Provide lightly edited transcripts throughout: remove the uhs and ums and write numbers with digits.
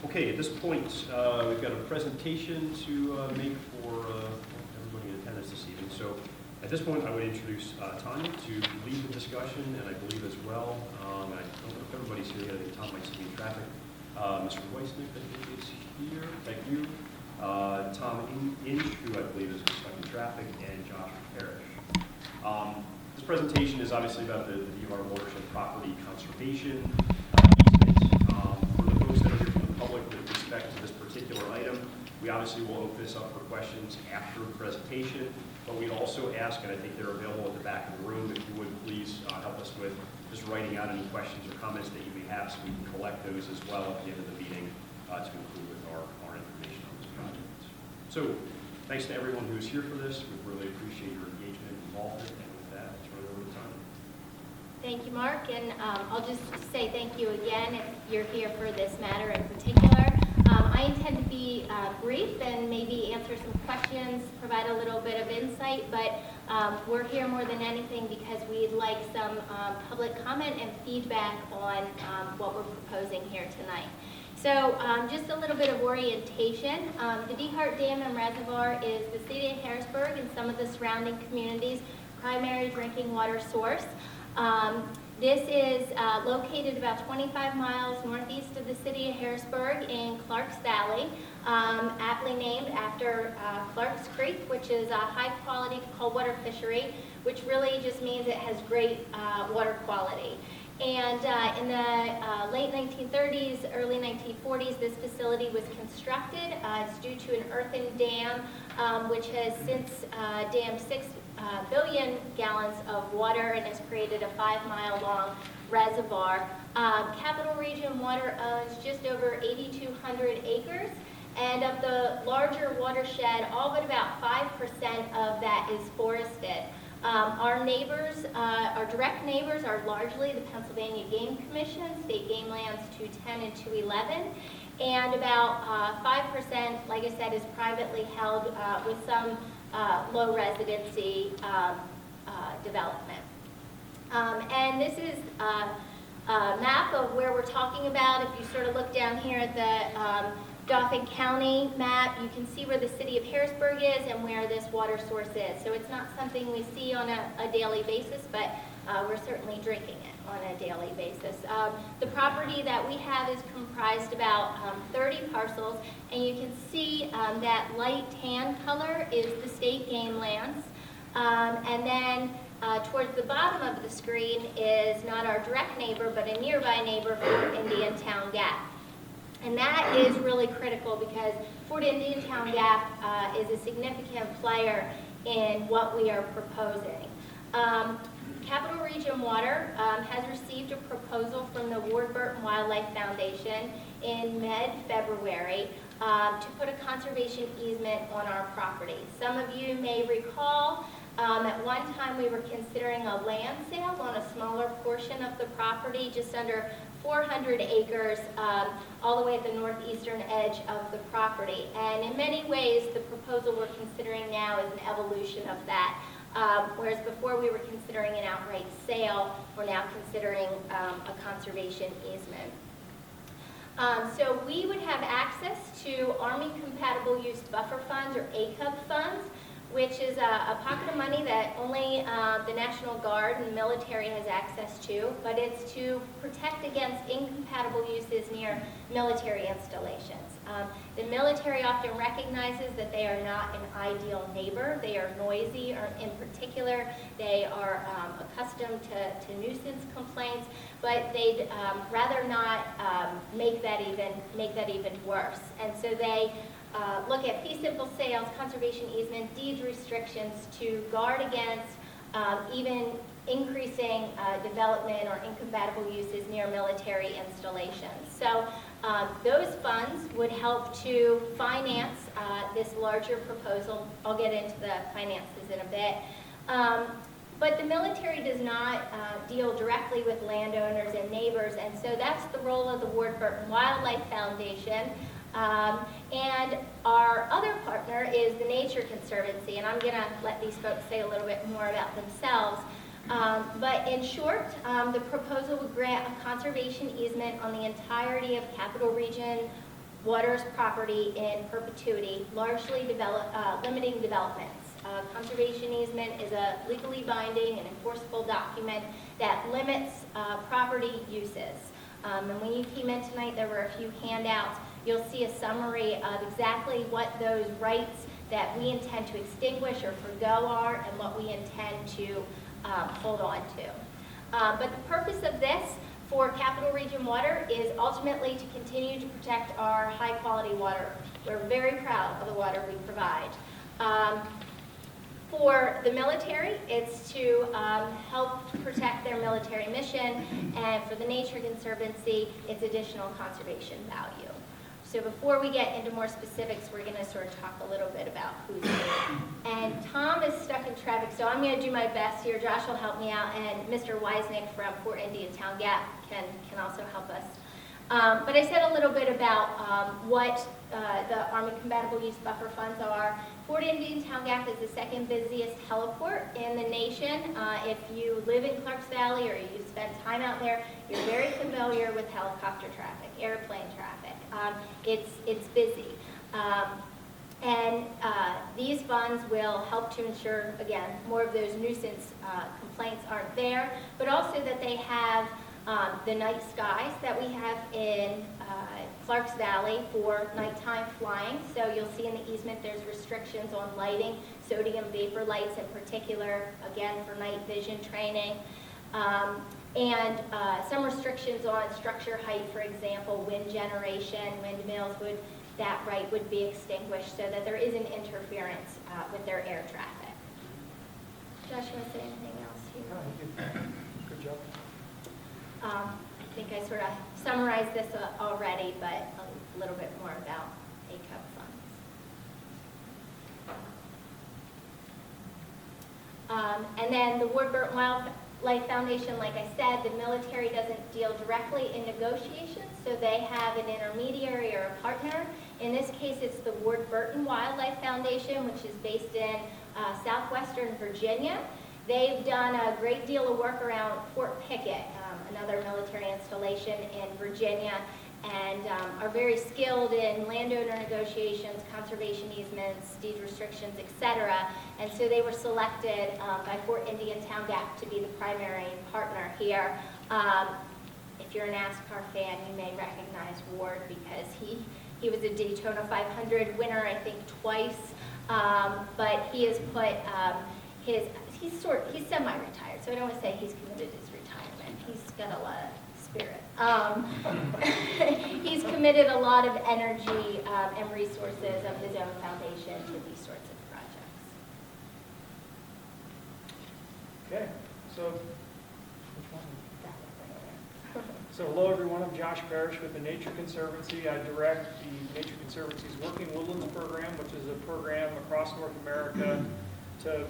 Okay, at this point, we've got a presentation to make for everybody in attendance this evening. So at this point, I would introduce Tanya to lead the discussion, and I believe as well, I don't know if everybody's here yet, I think Tom might still be in traffic. Mr. Weissnick, I think, is here. Thank you. Tom Inch, who I believe is stuck in traffic, and Josh Parrish. This presentation is obviously about the DeHart Watershed property conservation easement. For the folks that are here from the public with respect to this particular item, we obviously will open this up for questions after the presentation, but we also ask, and I think they're available at the back of the room, if you would please help us with just writing out any questions or comments that you may have so we can collect those as well at the end of the meeting to include with our information on this project. So thanks to everyone who is here for this. We really appreciate your engagement and involvement, and with that, I'll turn it over to Tanya. Thank you, Mark, and I'll just say thank you again if you're here for this matter in particular. I intend to be brief and maybe answer some questions, provide a little bit of insight, but we're here more than anything because we'd like some public comment and feedback on what we're proposing here tonight. So just a little bit of orientation. The DeHart Dam and Reservoir is the city of Harrisburg and some of the surrounding communities' primary drinking water source. This is located about 25 miles northeast of the city of Harrisburg in Clark's Valley, aptly named after Clark's Creek, which is a high-quality cold water fishery, which really just means it has great water quality. And in the late 1930s, early 1940s, this facility was constructed. It's due to an earthen dam, which has since dammed 6 billion gallons of water and has created a 5-mile-long reservoir. Capital Region Water owns just over 8,200 acres, and of the larger watershed, all but about 5% of that is forested. Our neighbors, our direct neighbors are largely the Pennsylvania Game Commission, State Game Lands 210 and 211, and about 5%, like I said, is privately held with some low residency development. And this is a map of where we're talking about. If you sort of look down here at the Dauphin County map, you can see where the city of Harrisburg is and where this water source is. So it's not something we see on a daily basis, but we're certainly drinking it on a daily basis. The property that we have is comprised about 30 parcels, and you can see that light tan color is the state game lands. And then towards the bottom of the screen is not our direct neighbor, but a nearby neighbor, Fort Indian Town Gap. And that is really critical because Fort Indian Town Gap is a significant player in what we are proposing. Capital Region Water has received a proposal from the Ward Burton Wildlife Foundation in mid-February to put a conservation easement on our property. Some of you may recall at one time we were considering a land sale on a smaller portion of the property, just under 400 acres, all the way at the northeastern edge of the property. And in many ways, the proposal we're considering now is an evolution of that. Whereas before we were considering an outright sale, we're now considering a conservation easement. So we would have access to Army Compatible Use Buffer Funds, or ACUB funds, which is a pocket of money that only the National Guard and the military has access to, but it's to protect against incompatible uses near military installations. The military often recognizes that they are not an ideal neighbor. They are noisy, or in particular, they are accustomed to nuisance complaints, but they'd rather not make that even worse. And so they look at fee simple sales, conservation easement, deed restrictions to guard against even increasing development or incompatible uses near military installations. So those funds would help to finance this larger proposal. I'll get into the finances in a bit. But the military does not deal directly with landowners and neighbors, and so that's the role of the Ward Burton Wildlife Foundation. And our other partner is the Nature Conservancy, and I'm going to let these folks say a little bit more about themselves. But in short, the proposal would grant a conservation easement on the entirety of Capital Region waters property in perpetuity, largely limiting developments. Conservation easement is a legally binding and enforceable document that limits property uses. And when you came in tonight, there were a few handouts. You'll see a summary of exactly what those rights that we intend to extinguish or forgo are and what we intend to hold on to. But the purpose of this for Capital Region Water is ultimately to continue to protect our high-quality water. We're very proud of the water we provide. For the military, it's to help protect their military mission, and for the Nature Conservancy, it's additional conservation value. So before we get into more specifics, we're going to sort of talk a little bit about who's here. And Tom is stuck in traffic, so I'm going to do my best here. Josh will help me out, and Mr. Weisnick from Fort Indian Town Gap can also help us. But I said a little bit about what the Army Compatible Use Buffer Funds are. Fort Indian Town Gap is the second busiest heliport in the nation. If you live in Clarks Valley or you spend time out there, you're very familiar with helicopter traffic, airplane traffic. It's busy. And these funds will help to ensure, again, more of those nuisance complaints aren't there, but also that they have the night skies that we have in Clarks Valley for nighttime flying. So you'll see in the easement there's restrictions on lighting, sodium vapor lights in particular, again for night vision training. And some restrictions on structure height, for example, wind generation, windmills, that right would be extinguished so that there isn't interference with their air traffic. Josh, you want to say anything else here? No, good job. I think I sort of summarized this already, but a little bit more about ACUP funds. And then the Ward-Burton Wildlife Foundation, like I said, the military doesn't deal directly in negotiations, so they have an intermediary or a partner. In this case, it's the Ward-Burton Wildlife Foundation, which is based in southwestern Virginia. They've done a great deal of work around Fort Pickett, another military installation in Virginia, and are very skilled in landowner negotiations, conservation easements, deed restrictions, etc. And so they were selected by Fort Indian Town Gap to be the primary partner here. If you're a NASCAR fan, you may recognize Ward because he was a Daytona 500 winner, I think, twice. But he has put he's semi-retired, so I don't want to say he's committed his retirement. He's got a lot of spirit. He's committed a lot of energy and resources of his own foundation to these sorts of projects. Okay, so That was right there. So hello everyone, I'm Josh Parrish with the Nature Conservancy. I direct the Nature Conservancy's Working Woodlands Program, which is a program across North America to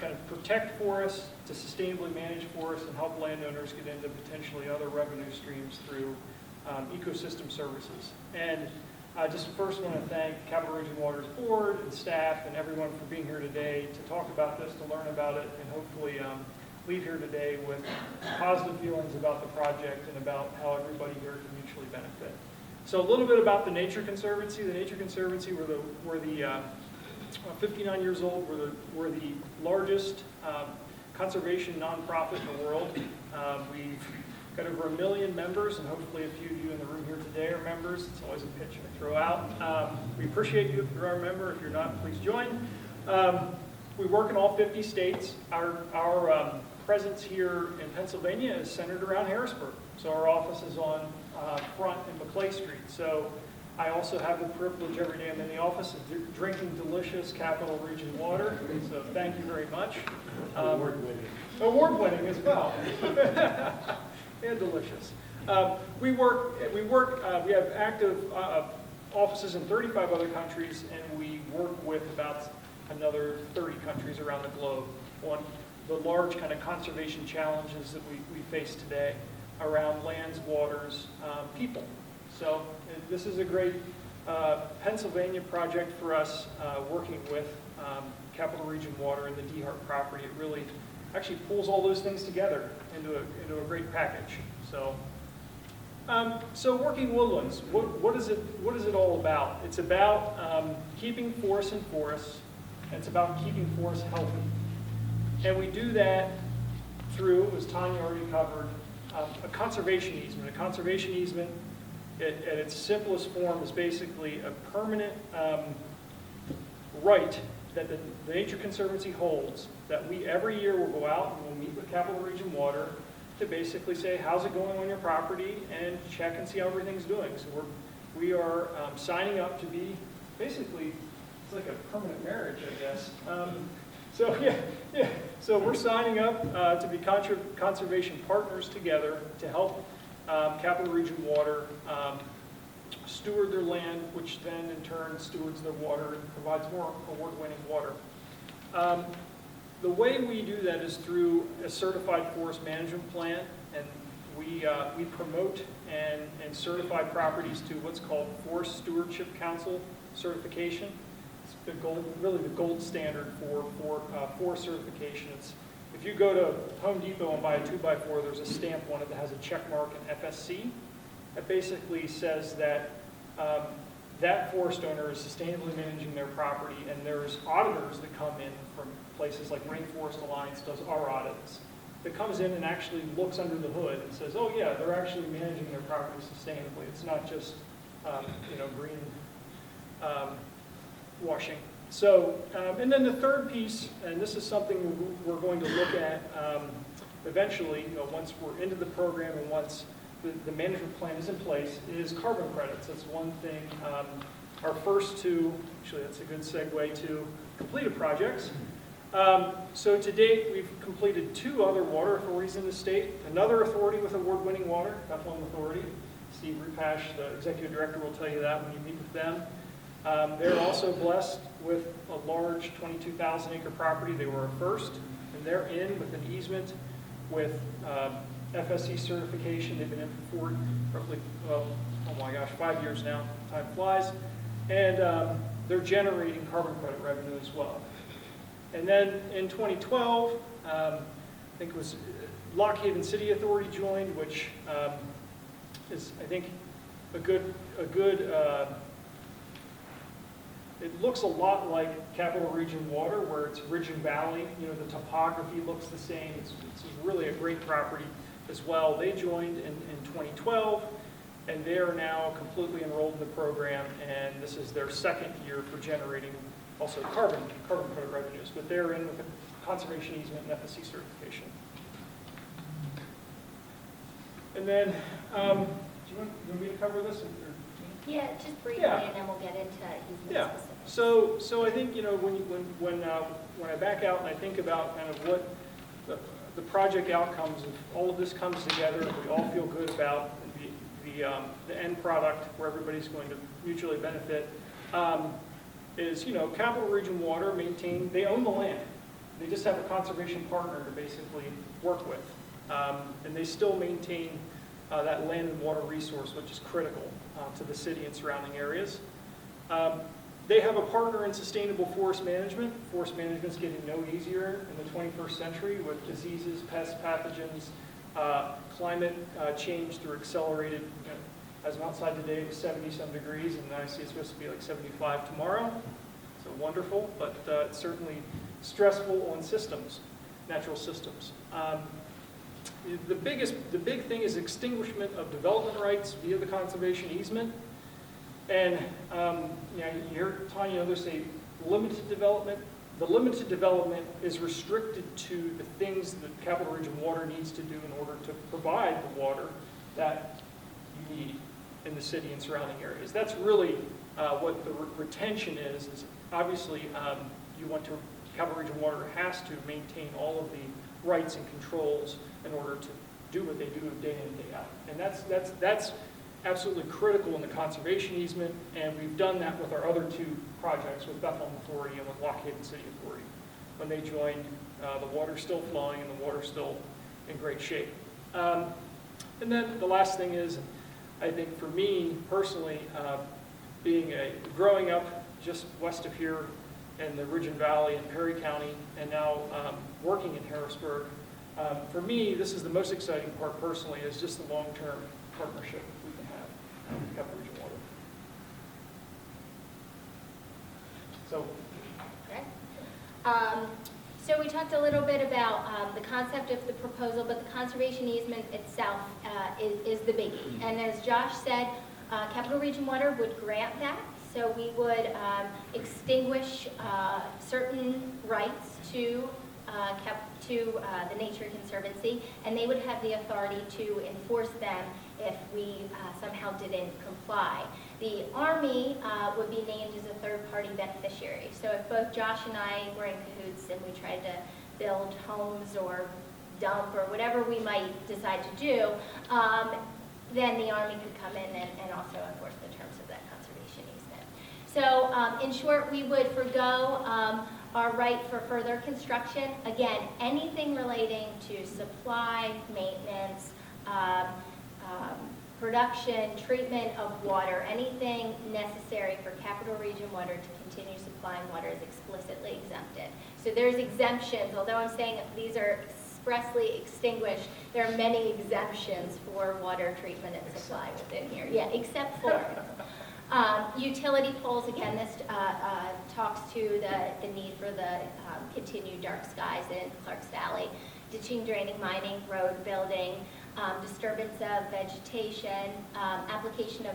kind of protect forests, to sustainably manage forests, and help landowners get into potentially other revenue streams through ecosystem services. And I just first want to thank Capital Region Water's board and staff and everyone for being here today to talk about this, to learn about it, and hopefully leave here today with positive feelings about the project and about how everybody here can mutually benefit. So a little bit about the Nature Conservancy. The Nature Conservancy, we're the 59 years old. We're the largest conservation nonprofit in the world. We've got over 1 million members, and hopefully a few of you in the room here today are members. It's always a pitch I throw out. We appreciate you if you're a member. If you're not, please join. We work in all 50 states. Our presence here in Pennsylvania is centered around Harrisburg. So our office is on Front and McClay Street. So I also have the privilege every day I'm in the office of drinking delicious Capital Region water. So thank you very much. Award-winning. Award-winning as well. And delicious. We have active offices in 35 other countries, and we work with about another 30 countries around the globe on the large kind of conservation challenges that we face today around lands, waters, people. So this is a great Pennsylvania project for us working with Capital Region Water and the DeHart property. It really actually pulls all those things together into a great package. So So working woodlands, what is it all about? It's about keeping forests in forests, and it's about keeping forests healthy. And we do that through, as Tanya already covered, a conservation easement. A conservation easement, at its simplest form, is basically a permanent right that the Nature Conservancy holds, that we every year will go out and we'll meet with Capital Region Water to basically say, how's it going on your property, and check and see how everything's doing. So we are signing up to be, basically, it's like a permanent marriage, I guess. So we're signing up to be conservation partners together to help Capital Region Water steward their land, which then in turn stewards their water and provides more award-winning water. The way we do that is through a certified forest management plan, and we promote and certify properties to what's called Forest Stewardship Council certification. It's really the gold standard for forest certification. If you go to Home Depot and buy a 2x4, there's a stamp on it that has a check mark in FSC. That basically says that that forest owner is sustainably managing their property, and there's auditors that come in from places like Rainforest Alliance does our audits, that comes in and actually looks under the hood and says, oh yeah, they're actually managing their property sustainably. It's not just green washing. So, and then the third piece, and this is something we're going to look at eventually, once we're into the program and once the management plan is in place, is carbon credits. That's one thing. Our first two, actually that's a good segue to completed projects. So to date, we've completed 2 other water authorities in the state. Another authority with award-winning water, Bethlehem Authority. Steve Rupash, the executive director, will tell you that when you meet with them. They're also blessed with a large 22,000-acre property. They were our first, and they're in with an easement with FSC certification. They've been in for roughly, oh my gosh, 5 years now. Time flies. And they're generating carbon credit revenue as well. And then in 2012, I think it was Lock Haven City Authority joined, which is, I think, a good. It looks a lot like Capital Region Water, where it's ridge and valley. The topography looks the same. It's really a great property as well. They joined in 2012, and they are now completely enrolled in the program, and this is their second year for generating also carbon credit revenues, but they're in with a conservation easement and FSC certification. And then, do you want me to cover this? Yeah, just briefly, Yeah. and then we'll get into easement Yeah. specifics. So I think when I back out and I think about kind of what the project outcomes of all of this comes together, and we all feel good about the end product where everybody's going to mutually benefit. Is, Capital Region Water they own the land. They just have a conservation partner to basically work with. And they still maintain that land and water resource, which is critical to the city and surrounding areas. They have a partner in sustainable forest management. Forest management's getting no easier in the 21st century with diseases, pests, pathogens, climate change through accelerated. As I'm outside today, it was 70-some degrees, and I see it's supposed to be like 75 tomorrow. So wonderful, but it's certainly stressful on systems, natural systems. The big thing is extinguishment of development rights via the conservation easement. And you hear Tanya and others say limited development. The limited development is restricted to the things that Capital Region Water needs to do in order to provide the water that you need in the city and surrounding areas. That's really what the retention is obviously Capital Region Water has to maintain all of the rights and controls in order to do what they do day in, day out. And that's absolutely critical in the conservation easement, and we've done that with our other 2 projects, with Bethlehem Authority and with Lock Haven City Authority. When they joined, the water's still flowing and the water's still in great shape. And then the last thing is, I think for me personally, growing up just west of here in the Ridge and Valley in Perry County, and now working in Harrisburg, for me, this is the most exciting part personally, is just the long-term partnership we can have with Capital Region Water. So, Okay. So we talked a little bit about the concept of the proposal, but the conservation easement itself is the biggie. And as Josh said, Capital Region Water would grant that. So we would extinguish certain rights to the Nature Conservancy, and they would have the authority to enforce them if we somehow didn't comply. The Army would be named as a third-party beneficiary. So if both Josh and I were in cahoots and we tried to build homes or dump or whatever we might decide to do, then the Army could come in and also enforce the terms of that conservation easement. So in short, we would forego our right for further construction. Again, anything relating to supply, maintenance, production, treatment of water, anything necessary for Capital Region Water to continue supplying water is explicitly exempted. So there's exemptions, although I'm saying these are expressly extinguished, there are many exemptions for water treatment and supply within here. Yeah, except for utility poles. Again, this talks to the need for the continued dark skies in Clarks Valley, ditching, draining, mining, road building, disturbance of vegetation, application of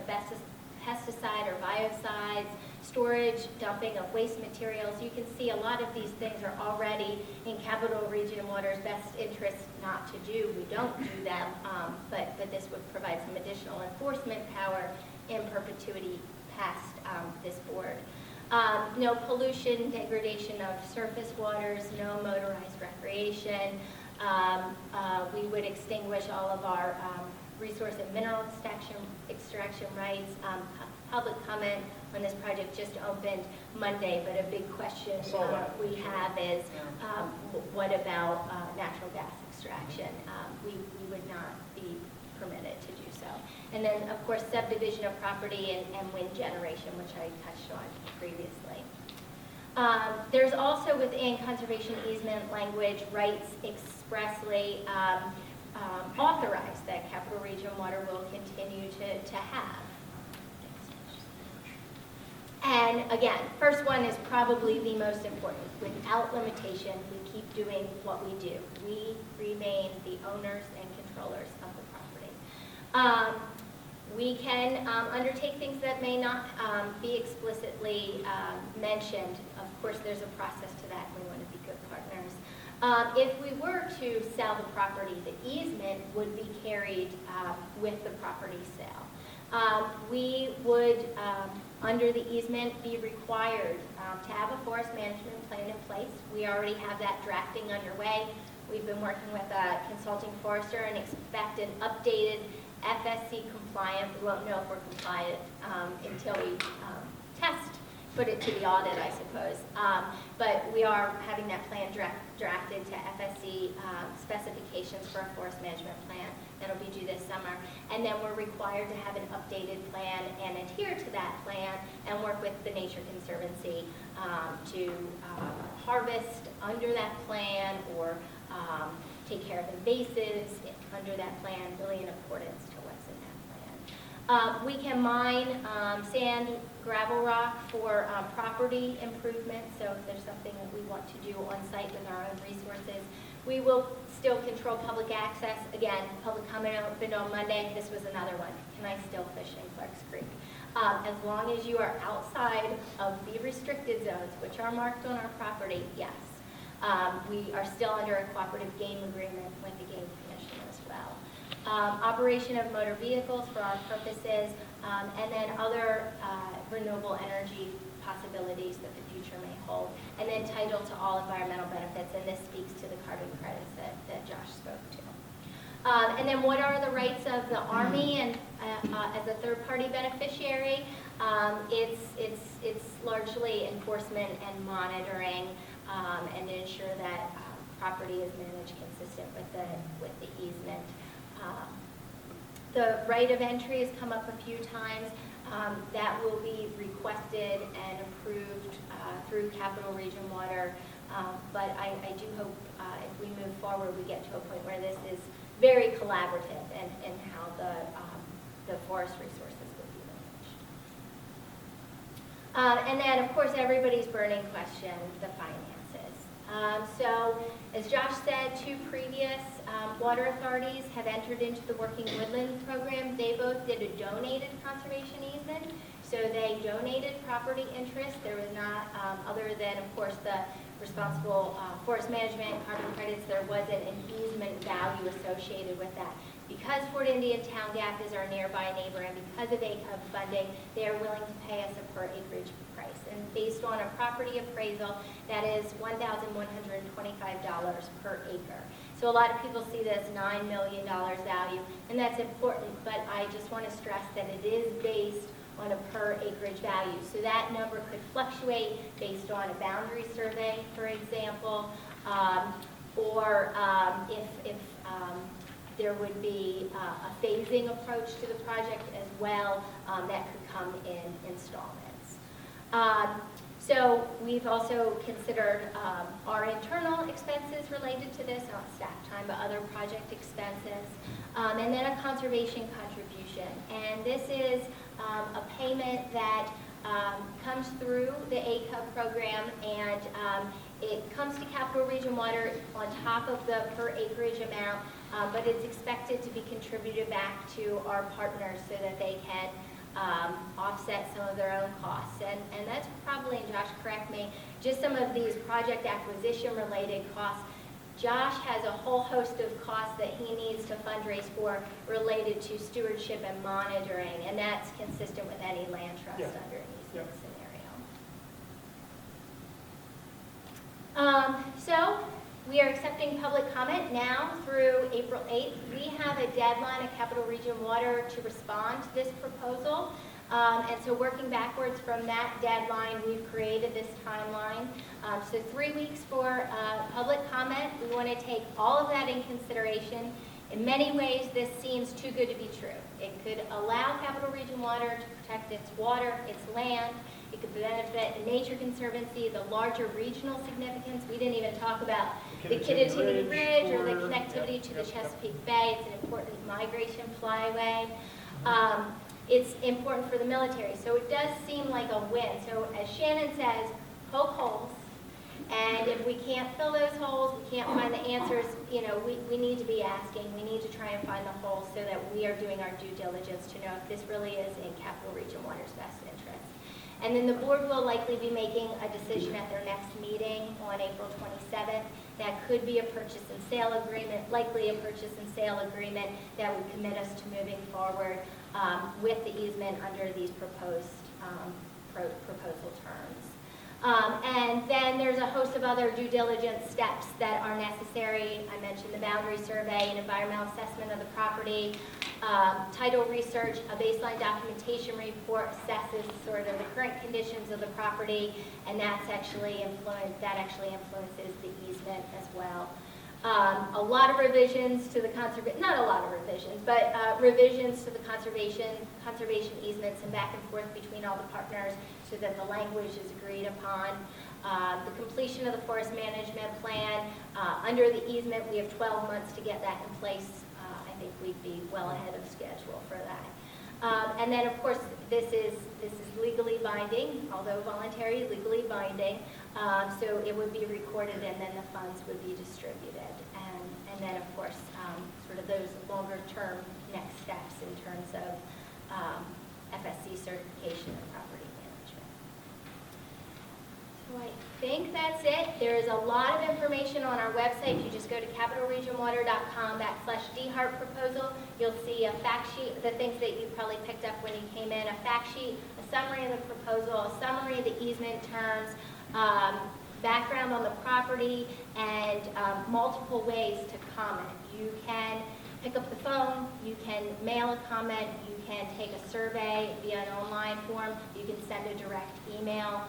pesticide or biocides, storage, dumping of waste materials. You can see a lot of these things are already in Capital Region Water's best interest not to do. We don't do them, but this would provide some additional enforcement power in perpetuity past this board. No pollution, degradation of surface waters, no motorized recreation. We would extinguish all of our resource and mineral extraction rights. Public comment on this project just opened Monday, but a big question we have is what about natural gas extraction? We would not be permitted to do so. And then, of course, subdivision of property and wind generation, which I touched on previously. There's also within conservation easement language rights expressly authorized that Capital Region Water will continue to have. And again, first one is probably the most important. Without limitation, we keep doing what we do. We remain the owners and controllers of the property. We can undertake things that may not be explicitly mentioned. Of course, there's a process to that, and we want to be good partners. If we were to sell the property, the easement would be carried with the property sale. We would, under the easement, be required to have a forest management plan in place. We already have that drafting underway. We've been working with a consulting forester and expect an updated FSC compliant. We won't know if we're compliant until we put it to the audit, I suppose. But we are having that plan drafted to FSC specifications for a forest management plan. That'll be due this summer. And then we're required to have an updated plan and adhere to that plan and work with the Nature Conservancy to harvest under that plan or take care of invasives under that plan, really in accordance to what's in that plan. We can mine sand, gravel rock for property improvement, so if there's something that we want to do on site with our own resources. We will still control public access. Again, public comment opened on Monday. This was another one. Can I still fish in Clarks Creek? As long as you are outside of the restricted zones, which are marked on our property, yes. We are still under a cooperative game agreement with the Game Commission as well. Operation of motor vehicles for our purposes, and then other renewable energy possibilities that the future may hold, and then title to all environmental benefits, and this speaks to the carbon credits that Josh spoke to. And then what are the rights of the Army and as a third-party beneficiary? It's largely enforcement and monitoring, and to ensure that property is managed consistent with the easement. The right of entry has come up a few times. That will be requested and approved through Capital Region Water, but I do hope if we move forward, we get to a point where this is very collaborative and how the the forest resources would be managed. And then, of course, everybody's burning question, the finances. So, as Josh said, 2 previous water authorities have entered into the Working Woodland Program. They both did a donated conservation easement. So they donated property interest. There was not, other than, of course, the responsible forest management, carbon credits, there wasn't an easement value associated with that. Because Fort Indian Town Gap is our nearby neighbor, and because of ACUB funding, they are willing to pay us a per acreage price. And based on a property appraisal, that is $1,125 per acre. So a lot of people see this $9 million value, and that's important, but I just want to stress that it is based on a per acreage value. So that number could fluctuate based on a boundary survey, for example, or if there would be a phasing approach to the project as well that could come in installments. So we've also considered our internal expenses related to this, not staff time, but other project expenses, and then a conservation contribution. And this is a payment that comes through the ACUB program, and it comes to Capital Region Water on top of the per acreage amount, but it's expected to be contributed back to our partners so that they can offset some of their own costs. And that's probably, and Josh, correct me, just some of these project acquisition related costs. Josh has a whole host of costs that he needs to fundraise for related to stewardship and monitoring, and that's consistent with any land trust under an easement scenario. So we are accepting public comment now through April 8th. We have a deadline at Capital Region Water to respond to this proposal. And so working backwards from that deadline, we've created this timeline. So 3 weeks for public comment. We want to take all of that in consideration. In many ways, this seems too good to be true. It could allow Capital Region Water to protect its water, its land. It could benefit the Nature Conservancy, the larger regional significance. We didn't even talk about the Kittatinny Bridge or the connectivity to the Chesapeake Bay. It's an important migration flyway. It's important for the military. So it does seem like a win. So as Shannon says, poke holes. And if we can't fill those holes, we can't find the answers, you know, we need to be asking. We need to try and find the holes so that we are doing our due diligence to know if this really is in Capital Region Water's best interest. And then the board will likely be making a decision at their next meeting on April 27th. That could be a purchase and sale agreement, likely a purchase and sale agreement that would commit us to moving forward with the easement under these proposed proposal terms. And then there's a host of other due diligence steps that are necessary. I mentioned the boundary survey, an environmental assessment of the property, title research, a baseline documentation report assesses sort of the current conditions of the property, and that actually influences the easement as well. A lot of revisions to the not a lot of revisions, but revisions to the conservation easements and back and forth between all the partners so that the language is agreed upon. The completion of the forest management plan. Under the easement, we have 12 months to get that in place. I think we'd be well ahead of schedule for that. And then, of course, this is legally binding, although voluntary, legally binding. So it would be recorded, and then the funds would be distributed. And then, of course, sort of those longer-term next steps in terms of FSC certification and property management. So I think that's it. There is a lot of information on our website. If you just go to capitalregionwater.com/DeHart proposal, you'll see a fact sheet, the things that you probably picked up when you came in, a fact sheet, a summary of the proposal, a summary of the easement terms, background on the property, and multiple ways to comment. You can pick up the phone, you can mail a comment, you can take a survey via an online form, you can send a direct email,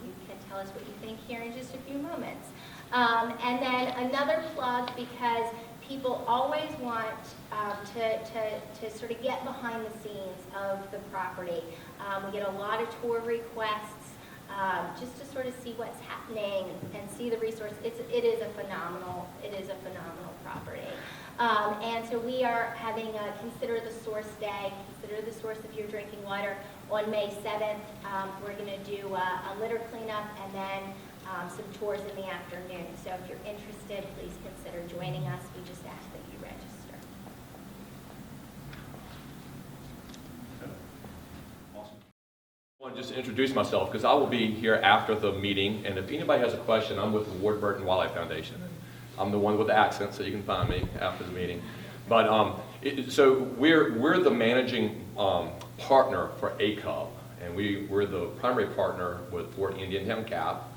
you can tell us what you think here in just a few moments. And then another plug, because people always want to sort of get behind the scenes of the property. We get a lot of tour requests. Just to sort of see what's happening and see the resource. It is a phenomenal property. And so we are having a Consider the Source Day, consider the source of your drinking water on May 7th. We're going to do a litter cleanup and then some tours in the afternoon. So if you're interested, please consider joining us. We just ask that you register. I want to just introduce myself because I will be here after the meeting, and if anybody has a question, I'm with the Ward Burton Wildlife Foundation. I'm the one with the accent, so you can find me after the meeting. But so we're the managing partner for ACUB, and we're the primary partner with Fort Indiantown Gap.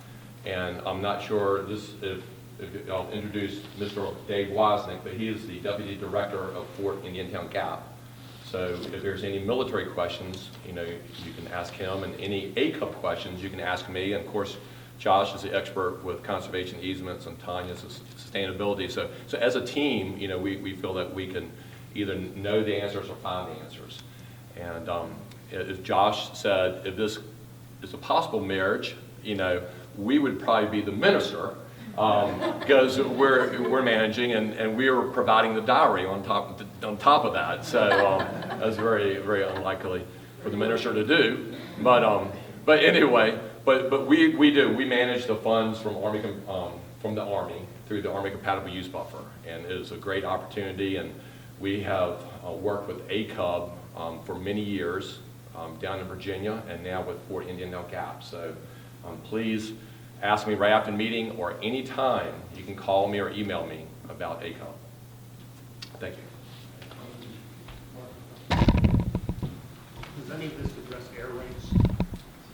And I'm not sure if I'll introduce Mr. Dave Wozniak, but he is the deputy director of Fort Indiantown Gap. So if there's any military questions, you can ask him, and any ACUB questions, you can ask me. And of course, Josh is the expert with conservation easements, and Tanya's sustainability. So as a team, we feel that we can either know the answers or find the answers. And as Josh said, if this is a possible marriage, we would probably be the minister, because we're managing and we are providing the diary on top of that. So that's very, very unlikely for the minister to do. But anyway, but we manage the funds from the Army through the Army Compatible Use Buffer, and it is a great opportunity. And we have worked with ACUB for many years down in Virginia, and now with Fort Indiantown Gap. So please ask me right after the meeting, or any time you can call me or email me about ACUB. Thank you. Does any of this address air rates?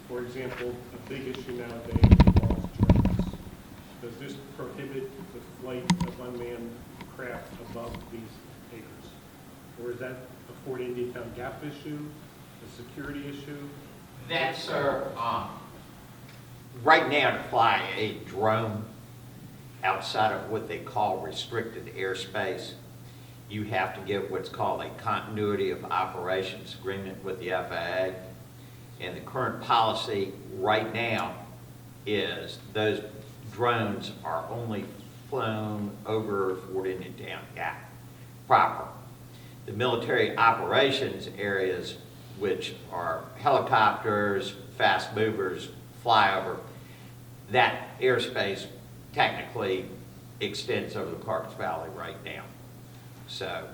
For example, a big issue nowadays involves drones. Does this prohibit the flight of unmanned craft above these acres? Or is that a Fort Indiantown Gap issue, a security issue? That's right now, to fly a drone outside of what they call restricted airspace, you have to get what's called a continuity of operations agreement with the FAA. And the current policy right now is those drones are only flown over Fort Indiantown Gap proper. The military operations areas, which are helicopters, fast movers, flyover, that airspace technically extends over the Clarks Valley right now. So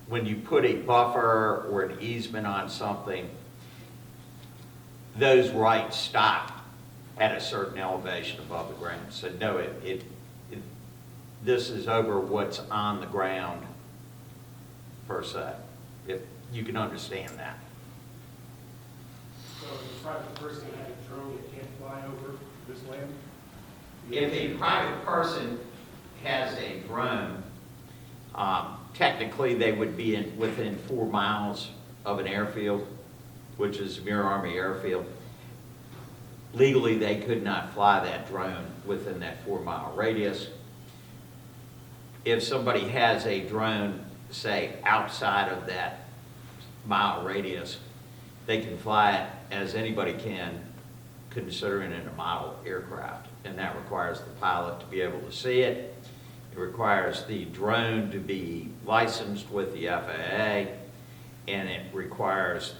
when you put a buffer or an easement on something, those rights stop at a certain elevation above the ground. So no, this is over what's on the ground per se, if you can understand that. So if a private person had a drone that can't fly over this land? If a private person has a drone, technically they would be within 4 miles of an airfield, which is Muir Army Airfield. Legally, they could not fly that drone within that 4-mile radius. If somebody has a drone, say, outside of that mile radius, they can fly it as anybody can, considering it a model aircraft. And that requires the pilot to be able to see it. It requires the drone to be licensed with the FAA, and it requires,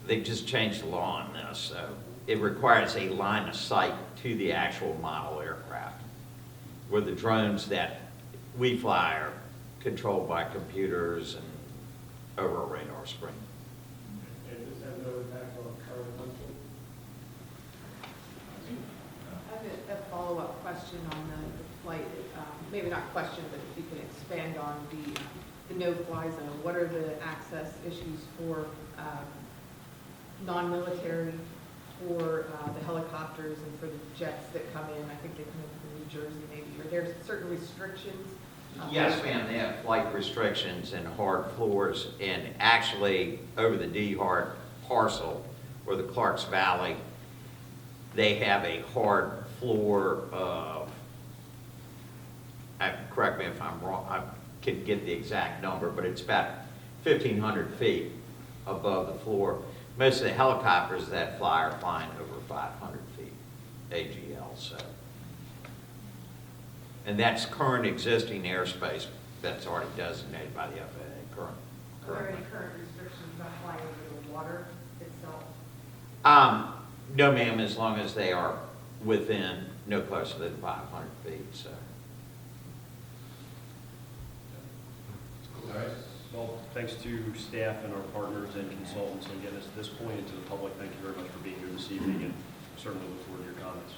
they just changed the law on this, so it requires a line of sight to the actual model aircraft, where the drones that we fly are controlled by computers and over a radar screen. And does that have no impact on carbon emission? I have a follow-up question on the flight, maybe not question, but if you can expand on the no-fly zone. What are the access issues for non-military, for the helicopters and for the jets that come in? I think they come in from New Jersey maybe. Are there certain restrictions? Yes, ma'am, they have flight restrictions and hard floors, and actually over the DeHart parcel or the Clarks Valley, they have a hard floor of, correct me if I'm wrong, I can get the exact number, but it's about 1,500 feet above the floor. Most of the helicopters that fly are flying over 500 feet AGL, so. And that's current existing airspace that's already designated by the FAA Are there currently. any current restrictions about flying over the water itself? No, ma'am, as long as they are within no closer than 500 feet, so. All right. Well, thanks to staff and our partners and consultants on getting us to this point, and to the public, thank you very much for being here this evening, and certainly look forward to your comments.